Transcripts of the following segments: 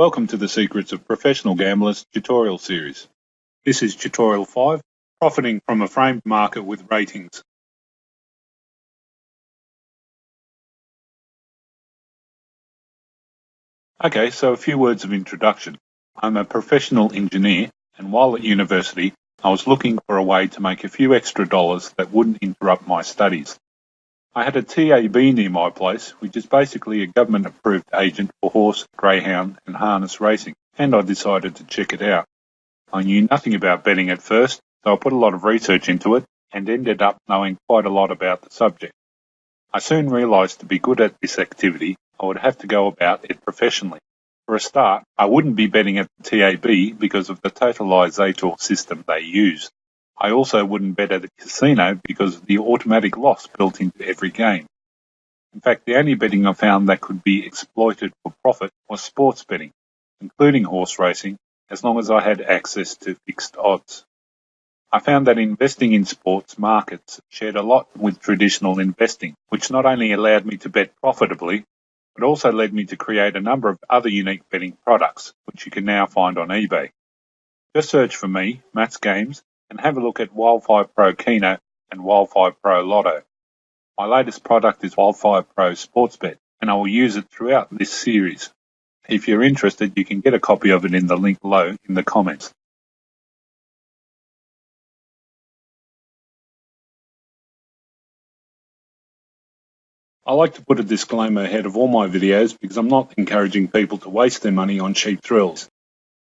Welcome to the Secrets of Professional Gamblers tutorial series. This is tutorial 5, profiting from a framed market with ratings. Okay, so a few words of introduction. I'm a professional engineer, and while at university, I was looking for a way to make a few extra dollars that wouldn't interrupt my studies. I had a TAB near my place, which is basically a government-approved agent for horse, greyhound and harness racing, and I decided to check it out. I knew nothing about betting at first, so I put a lot of research into it and ended up knowing quite a lot about the subject. I soon realised to be good at this activity, I would have to go about it professionally. For a start, I wouldn't be betting at the TAB because of the totalisator system they use. I also wouldn't bet at a casino because of the automatic loss built into every game. In fact, the only betting I found that could be exploited for profit was sports betting, including horse racing, as long as I had access to fixed odds. I found that investing in sports markets shared a lot with traditional investing, which not only allowed me to bet profitably, but also led me to create a number of other unique betting products, which you can now find on eBay. Just search for me, Matt's Games, and have a look at Wildfire Pro Keno and Wildfire Pro Lotto. My latest product is Wildfire Pro Sportsbet, and I will use it throughout this series. If you're interested, you can get a copy of it in the link below in the comments. I like to put a disclaimer ahead of all my videos because I'm not encouraging people to waste their money on cheap thrills.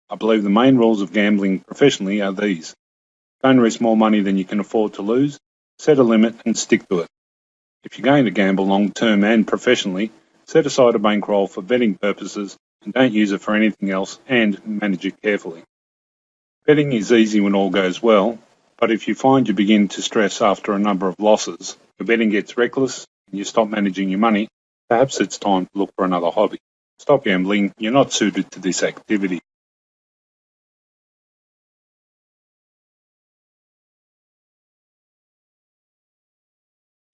I believe the main rules of gambling professionally are these. Don't risk more money than you can afford to lose, set a limit and stick to it. If you're going to gamble long-term and professionally, set aside a bankroll for betting purposes and don't use it for anything else and manage it carefully. Betting is easy when all goes well, but if you find you begin to stress after a number of losses, your betting gets reckless and you stop managing your money, perhaps it's time to look for another hobby. Stop gambling, you're not suited to this activity.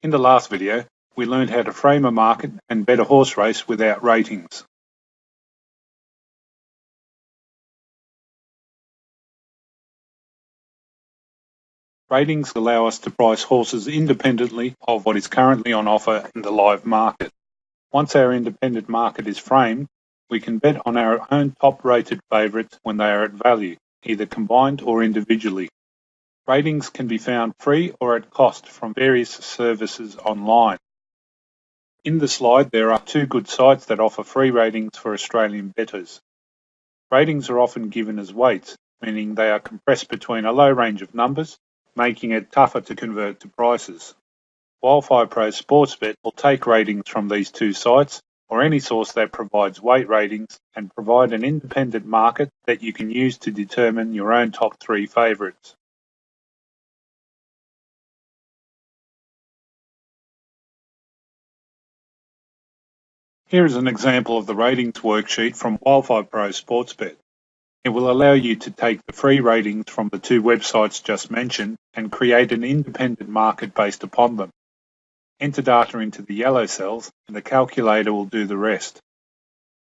In the last video, we learned how to frame a market and bet a horse race without ratings. Ratings allow us to price horses independently of what is currently on offer in the live market. Once our independent market is framed, we can bet on our own top-rated favourites when they are at value, either combined or individually. Ratings can be found free or at cost from various services online. In the slide, there are two good sites that offer free ratings for Australian bettors. Ratings are often given as weights, meaning they are compressed between a low range of numbers, making it tougher to convert to prices. Wildfire Pro Sportsbet will take ratings from these two sites or any source that provides weight ratings and provide an independent market that you can use to determine your own top 3 favourites. Here is an example of the ratings worksheet from Wildfire Pro Sportsbet. It will allow you to take the free ratings from the two websites just mentioned and create an independent market based upon them. Enter data into the yellow cells and the calculator will do the rest.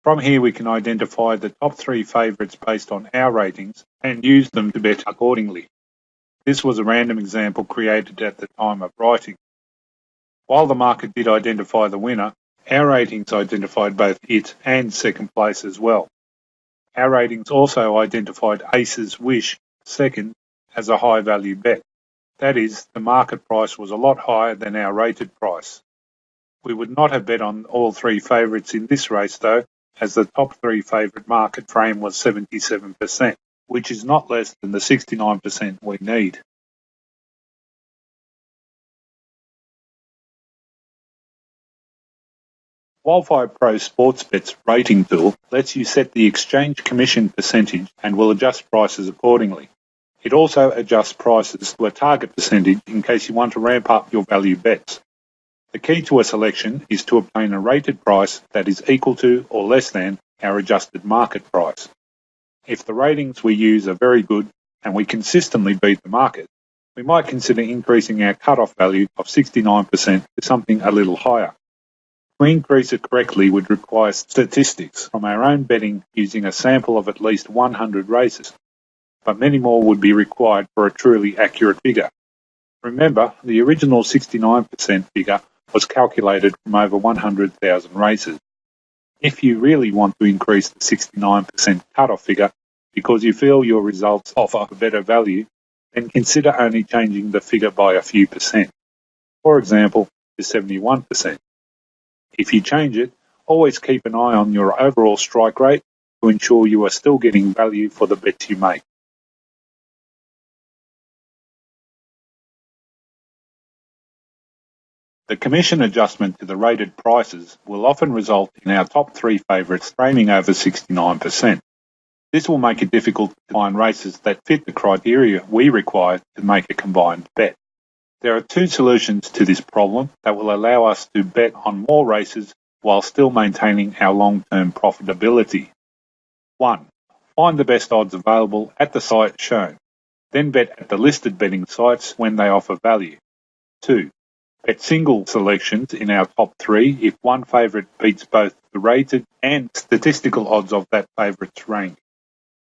From here we can identify the top 3 favourites based on our ratings and use them to bet accordingly. This was a random example created at the time of writing. While the market did identify the winner, our ratings identified both it and second place as well. Our ratings also identified Ace's Wish, second, as a high-value bet. That is, the market price was a lot higher than our rated price. We would not have bet on all 3 favourites in this race though, as the top 3 favourite market frame was 77%, which is not less than the 69% we need. Wildfire Pro Sportsbet's rating tool lets you set the exchange commission percentage and will adjust prices accordingly. It also adjusts prices to a target percentage in case you want to ramp up your value bets. The key to a selection is to obtain a rated price that is equal to or less than our adjusted market price. If the ratings we use are very good and we consistently beat the market, we might consider increasing our cutoff value of 69% to something a little higher. To increase it correctly would require statistics from our own betting using a sample of at least 100 races, but many more would be required for a truly accurate figure. Remember, the original 69% figure was calculated from over 100,000 races. If you really want to increase the 69% cutoff figure because you feel your results offer a better value, then consider only changing the figure by a few percent. For example, to 71%. If you change it, always keep an eye on your overall strike rate to ensure you are still getting value for the bets you make. The commission adjustment to the rated prices will often result in our top 3 favourites framing over 69%. This will make it difficult to find races that fit the criteria we require to make a combined bet. There are 2 solutions to this problem that will allow us to bet on more races while still maintaining our long-term profitability. 1. Find the best odds available at the site shown. Then bet at the listed betting sites when they offer value. 2. Bet single selections in our top 3 if one favourite beats both the rated and statistical odds of that favourite's rank.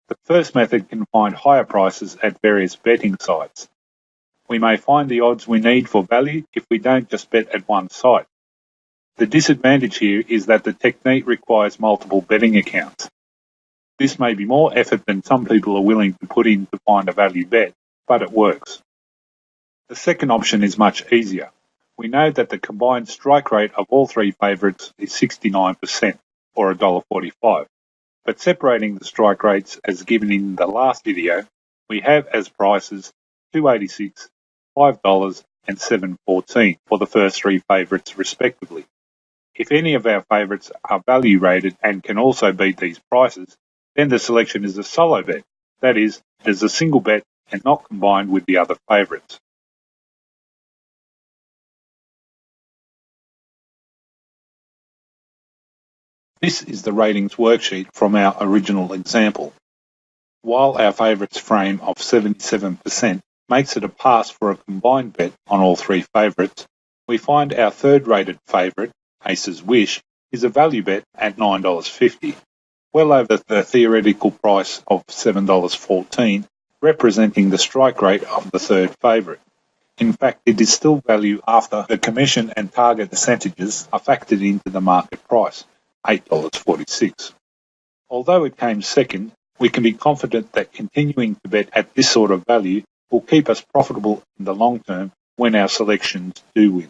The first method can find higher prices at various betting sites. We may find the odds we need for value if we don't just bet at one site. The disadvantage here is that the technique requires multiple betting accounts. This may be more effort than some people are willing to put in to find a value bet, but it works. The second option is much easier. We know that the combined strike rate of all 3 favourites is 69%, or $1.45. But separating the strike rates as given in the last video, we have as prices $2.86, $5 and $7.14 for the first 3 favourites respectively. If any of our favourites are value rated and can also beat these prices, then the selection is a solo bet. That is, it is a single bet and not combined with the other favourites. This is the ratings worksheet from our original example. While our favourites frame of 77% makes it a pass for a combined bet on all 3 favourites, we find our third rated favourite, Ace's Wish, is a value bet at $9.50, well over the theoretical price of $7.14, representing the strike rate of the third favourite. In fact, it is still value after the commission and target percentages are factored into the market price, $8.46. Although it came second, we can be confident that continuing to bet at this sort of value will keep us profitable in the long term when our selections do win.